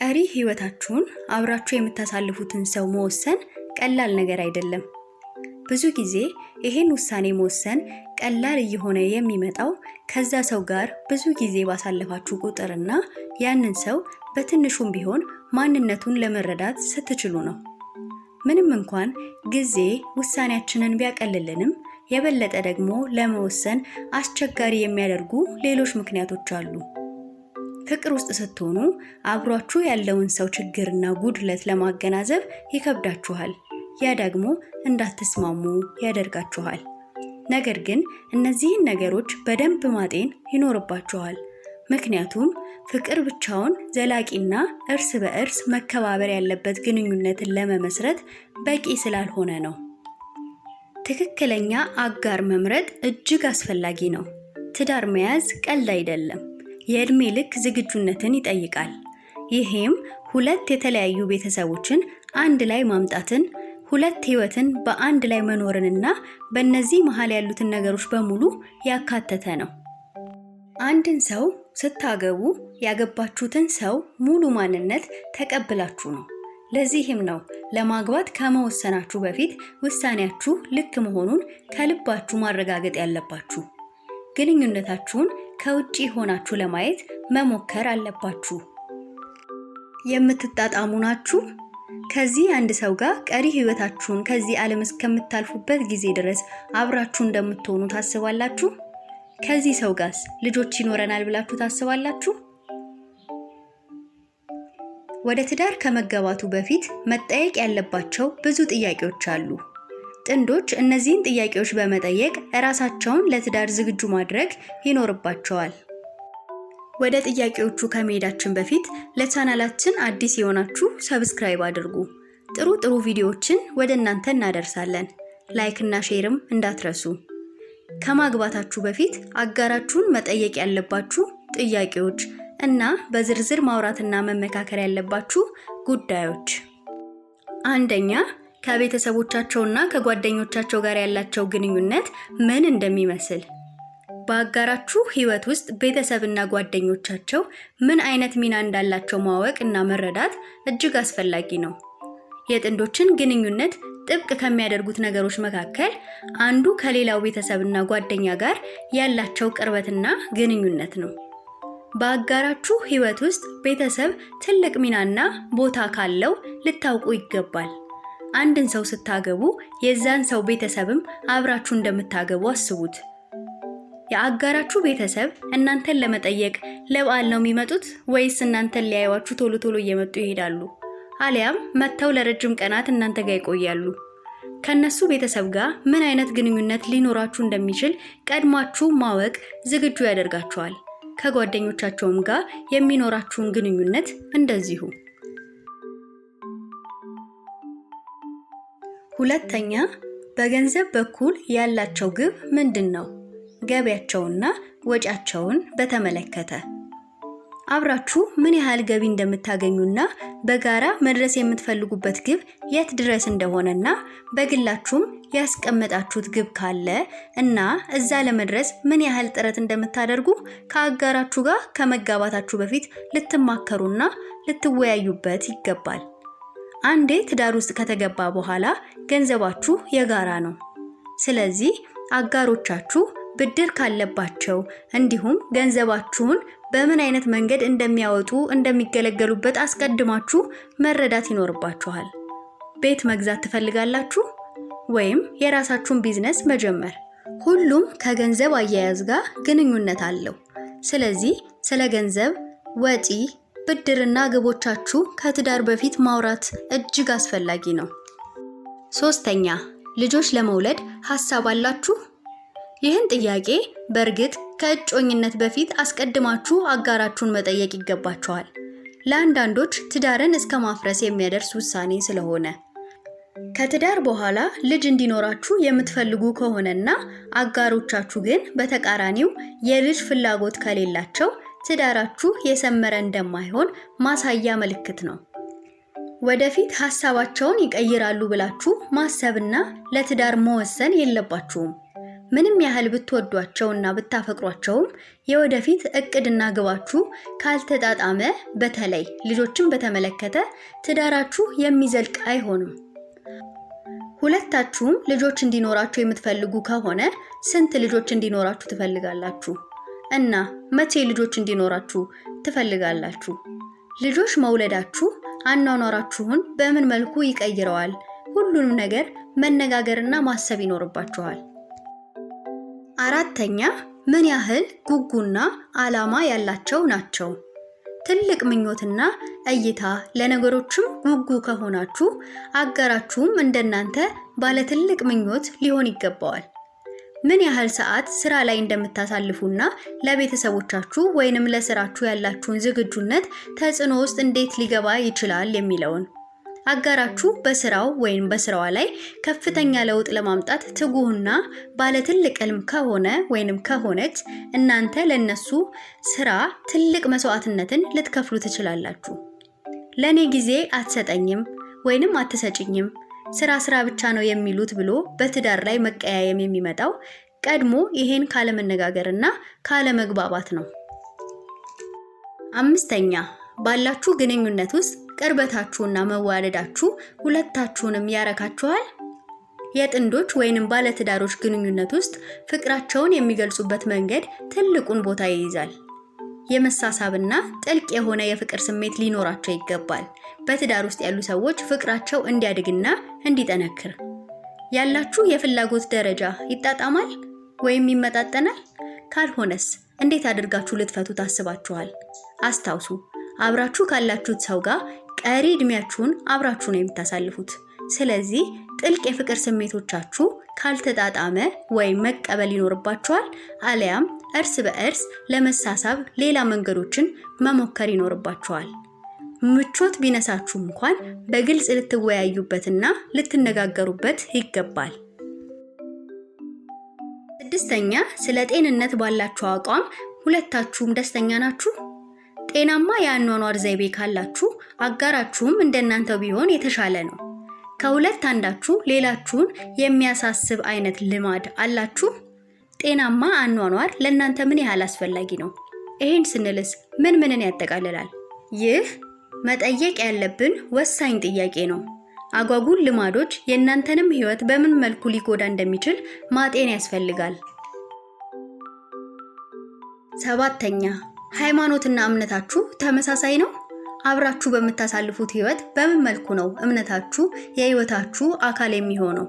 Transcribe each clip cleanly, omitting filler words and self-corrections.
ቀሪ ህይወታችሁን አብራችሁ የምታሳልፉትን ሰው መወሰን ቀላል ነገር አይደለም። ብዙ ጊዜ ይሄን ውሳኔ መወሰን ቀላል እየሆነ የሚመጣው ከዛ ሰው ጋር ብዙ ጊዜ ባሳለፋችሁ ቁጥርና ያንን ሰው በትንሹም ቢሆን ማንነቱን ለመረዳት ስትችሉ ነው። ምንም እንኳን ጊዜ ውሳኔያችንን ቢያቀልልንም የበለጠ ደግሞ ለመወሰን አስቸጋሪ የሚያደርጉ ሌሎች ምክንያቶች አሉ። ፍቅር ውስጥ ስትሆኑ አብሯችሁ ያለውን ሰው ችግርና ጉድለት ለማገናዘብ ይከብዳችኋል። ያ ደግሞ እንዳትስማሙ ያደርጋችኋል። ነገር ግን እነዚህን ነገሮች በደንብ ማጤን ይኖርባችኋል። ምክንያቱም ፍቅር ብቻውን ዘላቂና እርስ በእርስ መከባበር ያለበት ግንኙነትን ለመመስረት በቂ ስላልሆነ ነው። ትክክለኛ አጋር መምረጥ እጅግ አስፈላጊ ነው። ትዳር መያዝ ቀልድ አይደለም። የእድሜ ልክ ዝግጁነትን ይጠይቃል። ይሄም ሁለት የተለያዩ ቤተሰቦችን አንድ ላይ ማምጣትን፣ ሁለት ህይወትን በአንድ ላይ መኖርንና በእነዚህ መሃል ያሉትን ነገሮች በሙሉ ያካተተ ነው። አንድን ሰው ስታገቡ ያገባችሁትን ሰው ሙሉ ማንነት ተቀብላችሁ ነው። ለዚህም ነው ለማግባት ከመወሰናችሁ በፊት ውሳኔያችሁ ልክ መሆኑን ከልባችሁ ማረጋገጥ ያለባችሁ። ግንኙነታችሁን ከውጪ ሆናችሁ ለማየት መሞከር አለባችሁ። የምትጣጣሙ ናችሁ? ከዚህ አንድ ሰው ጋር ቀሪ ህይወታችሁን ከዚህ ዓለም እስከምታልፉበት ጊዜ ድረስ አብራችሁ እንደምትሆኑ ታስባላችሁ? ከዚህ ሰው ጋርስ ልጆች ይኖረናል ብላችሁ ታስባላችሁ? ወደ ትዳር ከመገባቱ በፊት መጠየቅ ያለባቸው ብዙ ጥያቄዎች አሉ። ጥንዶች እነዚህን ጥያቄዎች በመጠየቅ ራሳቸውን ለትዳር ዝግጁ ማድረግ ይኖርባቸዋል። ወደ ጥያቄዎቹ ከመሄዳችን በፊት ለቻናላችን አዲስ የሆናችሁ ሰብስክራይብ አድርጉ። ጥሩ ቪዲዮዎችን ወደ እናንተ እናደርሳለን። ላይክ እና ሼርም እንዳትረሱ። ከማግባታችሁ በፊት አጋራችሁን መጠየቅ ያለባችሁ ጥያቄዎች እና በዝርዝር ማውራትና መመካከር ያለባችሁ ጉዳዮች። አንደኛ፣ ከቤተሰቦቻቸውና ከጓደኞቻቸው ጋር ያላቸው ግንኙነት ምን እንደሚመስል። በአጋራችሁ ህይወት ውስጥ ቤተሰብና ጓደኞቻቸው ምን አይነት ሚና እንዳላቸው ማወቅ እና መረዳት እጅግ አስፈላጊ ነው። የጥንዶችን ግንኙነት ጥብቅ ከሚያደርጉት ነገሮች መካከል አንዱ ከሌላው ቤተሰብና ጓደኛ ጋር ያላቸው ቅርበትና ግንኙነት ነው። በአጋራችሁ ህይወት ውስጥ ቤተሰብ ትልቅ ሚናና ቦታ ካለው ልታውቁ ይገባል። አንድን ሰው ስታገቡ የዛን ሰው ቤተሰብም አብራችሁ እንደምታገቡ አስቡት። የአጋራችሁ ቤተሰብ እናንተን ለመጠየቅ ለበዓል ነው የሚመጡት ወይስ እናንተን ሊያዩዋችሁ ቶሎ እየመጡ ይሄዳሉ? አሊያም መተው ለረጅም ቀናት እናንተ ጋር ይቆያሉ? ከነሱ ቤተሰብ ጋር ምን አይነት ግንኙነት ሊኖራችሁ እንደሚችል ቀድማችሁ ማወቅ ዝግጁ ያደርጋችኋል። ከጓደኞቻቸውም ጋር የሚኖራችሁን ግንኙነት እንደዚሁ። ሁለተኛ፣ በገንዘብ በኩል ያላቸው ግብ ምንድን ነው? ገቢያቸውና ወጪያቸውን በተመለከተ አብራችሁ ምን ያህል ገቢ እንደምታገኙና በጋራ መድረስ የምትፈልጉበት ግብ የት ድረስ እንደሆነና በግላችሁም ያስቀመጣችሁት ግብ ካለ እና እዛ ለመድረስ ምን ያህል ጥረት እንደምታደርጉ ከአጋራችሁ ጋር ከመጋባታችሁ በፊት ልትማከሩና ልትወያዩበት ይገባል። አንዴ ትዳር ውስጥ ከተገባ በኋላ ገንዘባችሁ የጋራ ነው። ስለዚህ አጋሮቻችሁ ብድር ካለባቸው እንዲሁም ገንዘባችሁን በምን አይነት መንገድ እንደሚገለገሉበት አስቀድማችሁ መረዳት ይኖርባችኋል። ቤት መግዛት ትፈልጋላችሁ ወይም የራሳችሁን ቢዝነስ መጀመር? ሁሉም ከገንዘብ አያያዝ ጋር ግንኙነት አለው። ስለዚህ ስለ ገንዘብ፣ ወጪ፣ ብድርና ግቦቻችሁ ከትዳር በፊት ማውራት እጅግ አስፈላጊ ነው። ሶስተኛ፣ ልጆች ለመውለድ ሐሳብ አላችሁ? ይህን ጥያቄ በእርግጥ ከእጮኝነት በፊት አስቀድማችሁ አጋራችሁን መጠየቅ ይገባችኋል። ለአንዳንዶች ትዳርን እስከ ማፍረስ የሚያደርስ ውሳኔ ስለሆነ። ከትዳር በኋላ ልጅ እንዲኖራችሁ የምትፈልጉ ከሆነና አጋሮቻችሁ ግን በተቃራኒው የልጅ ፍላጎት ከሌላቸው ትዳራችሁ የሰመረ እንደማይሆን ማሳያ ምልክት ነው። ወደፊት ሐሳባቸውን ይቀይራሉ ብላችሁ ማሰብና ለትዳር መወሰን የለባችሁም። ምንም ያህል ብትወዷቸውና ብታፈቅሯቸውም የወደፊት እቅድና ግባችሁ ካልተጣጣመ በተለይ ልጆችን በተመለከተ ትዳራችሁ የሚዘልቅ አይሆንም። ሁለታችሁም ልጆች እንዲኖራችሁ የምትፈልጉ ከሆነ ስንት ልጆች እንዲኖራችሁ ትፈልጋላችሁ? እና መቼ ልጆች እንዲኖራችሁ ትፈልጋላችሁ? ልጆች መውለዳችሁ አኗኗራችሁን በምን መልኩ ይቀይረዋል? ሁሉንም ነገር መነጋገርና ማሰብ ይኖርባችኋል። አራተኛ፣ ምን ያህል ጉጉና ዓላማ ያላቸው ናቸው? ትልቅ ምኞትና እይታ ለነገሮችም ጉጉ ከሆናችሁ አጋራችሁም እንደናንተ ባለ ትልቅ ምኞት ሊሆን ይገባዋል። ምን ያህል ሰዓት ስራ ላይ እንደምታሳልፉና ለቤተሰቦቻችሁ ወይንም ለስራችሁ ያላችሁን ዝግጁነት ተጽዕኖ ውስጥ እንዴት ሊገባ ይችላል የሚለውን። አጋራችሁ በስራው ወይም በስራዋ ላይ ከፍተኛ ለውጥ ለማምጣት ትጉህና ባለ ትልቅ ህልም ከሆነ ወይንም ከሆነች እናንተ ለነሱ ስራ ትልቅ መስዋዕትነትን ልትከፍሉ ትችላላችሁ። ለኔ ጊዜ አትሰጠኝም ወይንም አትሰጭኝም፣ ስራ ብቻ ነው የሚሉት ብሎ በትዳር ላይ መቀያየም የሚመጣው ቀድሞ ይሄን ካለመነጋገርና ካለመግባባት ነው። አምስተኛ፣ ባላችሁ ግንኙነት ውስጥ ቅርበታችሁና መዋደዳችሁ ሁለታችሁንም ያረካችኋል? የጥንዶች ወይንም ባለትዳሮች ግንኙነት ውስጥ ፍቅራቸውን የሚገልጹበት መንገድ ትልቁን ቦታ ይይዛል። የመሳሳብና ጥልቅ የሆነ የፍቅር ስሜት ሊኖራቸው ይገባል። በትዳር ውስጥ ያሉ ሰዎች ፍቅራቸው እንዲያድግና እንዲጠነክር። ያላችሁ የፍላጎት ደረጃ ይጣጣማል ወይም ይመጣጠናል? ካልሆነስ እንዴት አድርጋችሁ ልትፈቱ ታስባችኋል? አስታውሱ፣ አብራችሁ ካላችሁት ሰው ጋር ቀሪ እድሜያችሁን አብራችሁ ነው የምታሳልፉት። ስለዚህ ጥልቅ የፍቅር ስሜቶቻችሁ ካልተጣጣመ ወይም መቀበል ይኖርባችኋል፣ አለያም እርስ በእርስ ለመሳሳብ ሌላ መንገዶችን መሞከር ይኖርባችኋል። ምቾት ቢነሳችሁ እንኳን በግልጽ ልትወያዩበትና ልትነጋገሩበት ይገባል። ስድስተኛ፣ ስለ ጤንነት ባላችሁ አቋም ሁለታችሁም ደስተኛ ናችሁ? ጤናማ የአኗኗር ዘይቤ ካላችሁ አጋራችሁም እንደናንተው ቢሆን የተሻለ ነው። ከሁለት አንዳችሁ ሌላችሁን የሚያሳስብ አይነት ልማድ አላችሁ? ጤናማ አኗኗር ለእናንተ ምን ያህል አስፈላጊ ነው? ይሄን ስንልስ ምንን ያጠቃልላል? ይህ መጠየቅ ያለብን ወሳኝ ጥያቄ ነው። አጓጉል ልማዶች የእናንተንም ህይወት በምን መልኩ ሊጎዳ እንደሚችል ማጤን ያስፈልጋል። ሰባተኛ፣ ሃይማኖትና እምነታችሁ ተመሳሳይ ነው? አብራችሁ በምታሳልፉት ህይወት በምን መልኩ ነው እምነታችሁ የህይወታችሁ አካል የሚሆነው?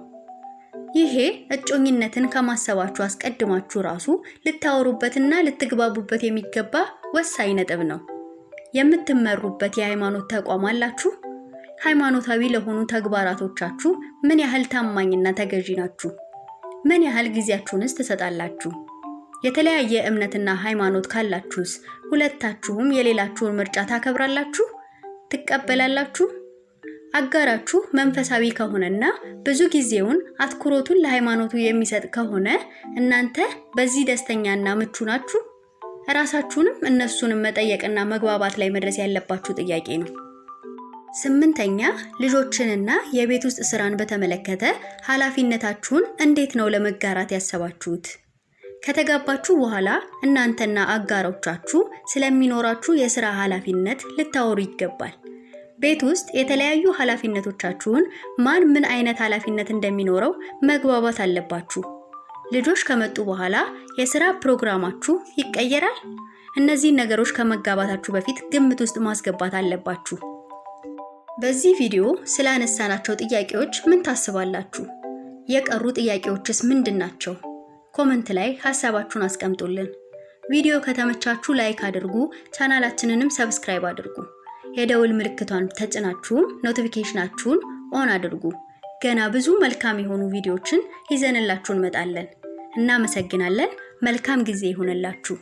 ይሄ እጮኝነትን ከማሰባችሁ አስቀድማችሁ ራሱ ልታወሩበትና ልትግባቡበት የሚገባ ወሳኝ ነጥብ ነው። የምትመሩበት የሃይማኖት ተቋም አላችሁ? ሃይማኖታዊ ለሆኑ ተግባራቶቻችሁ ምን ያህል ታማኝና ተገዢ ናችሁ? ምን ያህል ጊዜያችሁንስ ትሰጣላችሁ? የተለያየ እምነትና ሃይማኖት ካላችሁስ ሁለታችሁም የሌላችሁን ምርጫ ታከብራላችሁ? ትቀበላላችሁ? አጋራችሁ መንፈሳዊ ከሆነና ብዙ ጊዜውን አትኩሮቱን ለሃይማኖቱ የሚሰጥ ከሆነ እናንተ በዚህ ደስተኛና ምቹ ናችሁ? ራሳችሁንም እነሱንም መጠየቅና መግባባት ላይ መድረስ ያለባችሁ ጥያቄ ነው። ስምንተኛ፣ ልጆችንና የቤት ውስጥ ስራን በተመለከተ ኃላፊነታችሁን እንዴት ነው ለመጋራት ያሰባችሁት? ከተጋባችሁ በኋላ እናንተና አጋሮቻችሁ ስለሚኖራችሁ የሥራ ኃላፊነት ልታወሩ ይገባል። ቤት ውስጥ የተለያዩ ኃላፊነቶቻችሁን ማን ምን አይነት ኃላፊነት እንደሚኖረው መግባባት አለባችሁ። ልጆች ከመጡ በኋላ የሥራ ፕሮግራማችሁ ይቀየራል? እነዚህን ነገሮች ከመጋባታችሁ በፊት ግምት ውስጥ ማስገባት አለባችሁ። በዚህ ቪዲዮ ስላነሳናቸው ጥያቄዎች ምን ታስባላችሁ? የቀሩ ጥያቄዎችስ ምንድናቸው? ኮሜንት ላይ ሐሳባችሁን አስቀምጡልን። ቪዲዮ ከተመቻችሁ ላይክ አድርጉ፣ ቻናላችንንም ሰብስክራይብ አድርጉ። የደውል ምልክቷን ተጭናችሁም ኖቲፊኬሽናችሁን ኦን አድርጉ። ገና ብዙ መልካም የሆኑ ቪዲዮዎችን ይዘንላችሁ እንመጣለን። እናመሰግናለን። መልካም ጊዜ ይሁንላችሁ።